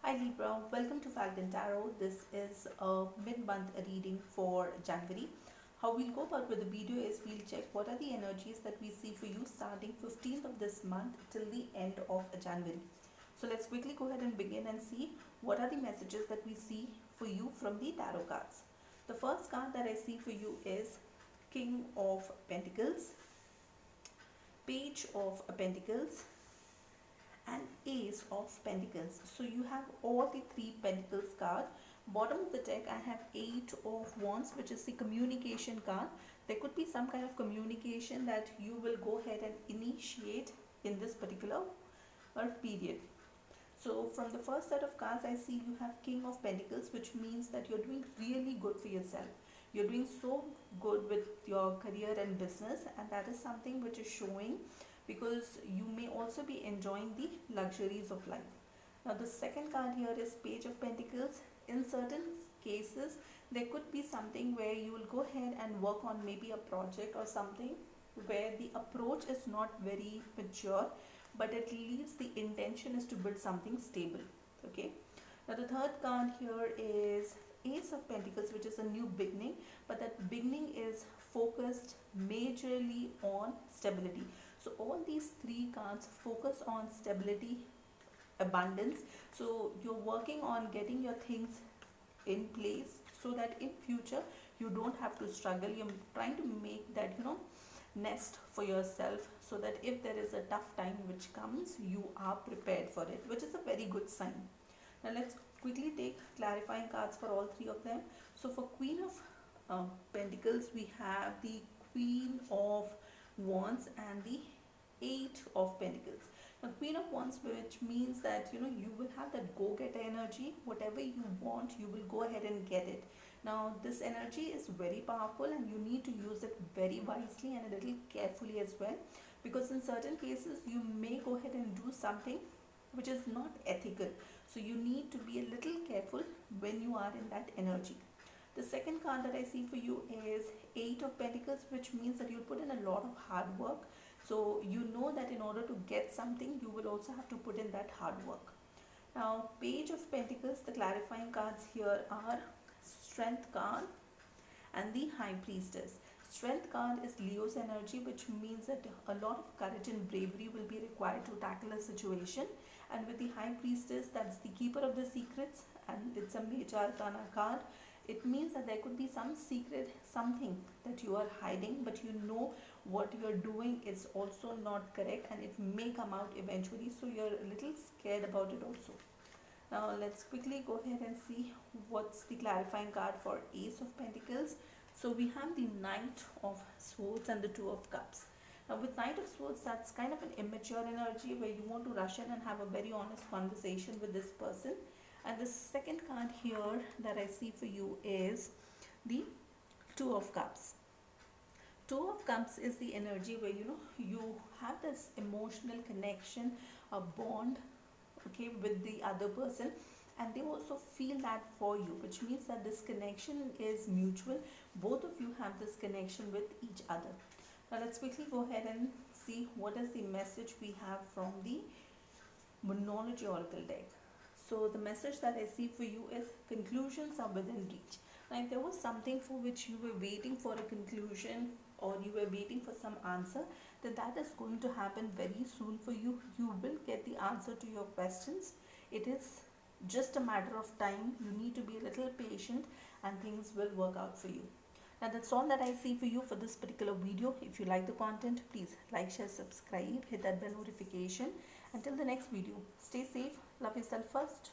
Hi Libra, welcome to Falcon Tarot. This is a mid-month reading for January. How we'll go about with the video is we'll check what are the energies that we see for you starting 15th of this month till the end of January. So let's quickly go ahead and begin and see what are the messages that we see for you from the tarot cards. The first card that I see for you is King of Pentacles, Page of Pentacles, and Ace of Pentacles. So you have all the three Pentacles card. Bottom of the deck I have Eight of Wands, which is the communication card. There could be some kind of communication that you will go ahead and initiate in this particular period. So from the first set of cards I see you have King of Pentacles, which means that you're doing really good for yourself. You're doing so good with your career and business, and that is something which is showing because you may also be enjoying the luxuries of life. Now the second card here is Page of Pentacles. In certain cases there could be something where you will go ahead and work on maybe a project or something where the approach is not very mature, but at least the intention is to build something stable. Okay, now the third card here is Ace of Pentacles, which is a new beginning, but that beginning is focused majorly on stability. So all these three cards focus on stability, abundance. So you're working on getting your things in place so that in future you don't have to struggle. You're trying to make that nest for yourself, so that if there is a tough time which comes, you are prepared for it, which is a very good sign. Now let's quickly take clarifying cards for all three of them. So for Queen of Pentacles we have the Queen of Wands and the Eight of Pentacles. Now Queen of Wands, which means that you will have that go-getter energy. Whatever you want, you will go ahead and get it. Now this energy is very powerful and you need to use it very wisely and a little carefully as well, because in certain cases you may go ahead and do something which is not ethical. So you need to be a little careful when you are in that energy. The second card that I see for you is Eight of Pentacles, which means that you put in a lot of hard work. So you know that in order to get something, you will also have to put in that hard work. Now, Page of Pentacles, the clarifying cards here are Strength card and the High Priestess. Strength card is Leo's energy, which means that a lot of courage and bravery will be required to tackle a situation. And with the High Priestess, that's the keeper of the secrets, and it's a major arcana card. It means that there could be some secret, something that you are hiding, but you know what you're doing is also not correct and it may come out eventually, so you're a little scared about it also. Now let's quickly go ahead and see what's the clarifying card for Ace of Pentacles. So we have the Knight of Swords and the Two of Cups. Now with Knight of Swords, that's kind of an immature energy where you want to rush in and have a very honest conversation with this person. And the second card here that I see for you is the Two of Cups. Two of Cups is the energy where you have this emotional connection, a bond, okay, with the other person, and they also feel that for you, which means that this connection is mutual. Both of you have this connection with each other. Now let's quickly go ahead and see what is the message we have from the Moonology Oracle deck. So the message that I see for you is conclusions are within reach. Now if there was something for which you were waiting for a conclusion or you were waiting for some answer, then that is going to happen very soon for you. You will get the answer to your questions. It is just a matter of time. You need to be a little patient and things will work out for you. Now that's all that I see for you for this particular video. If you like the content, please like, share, subscribe, hit that bell notification. Until the next video, stay safe, love yourself first.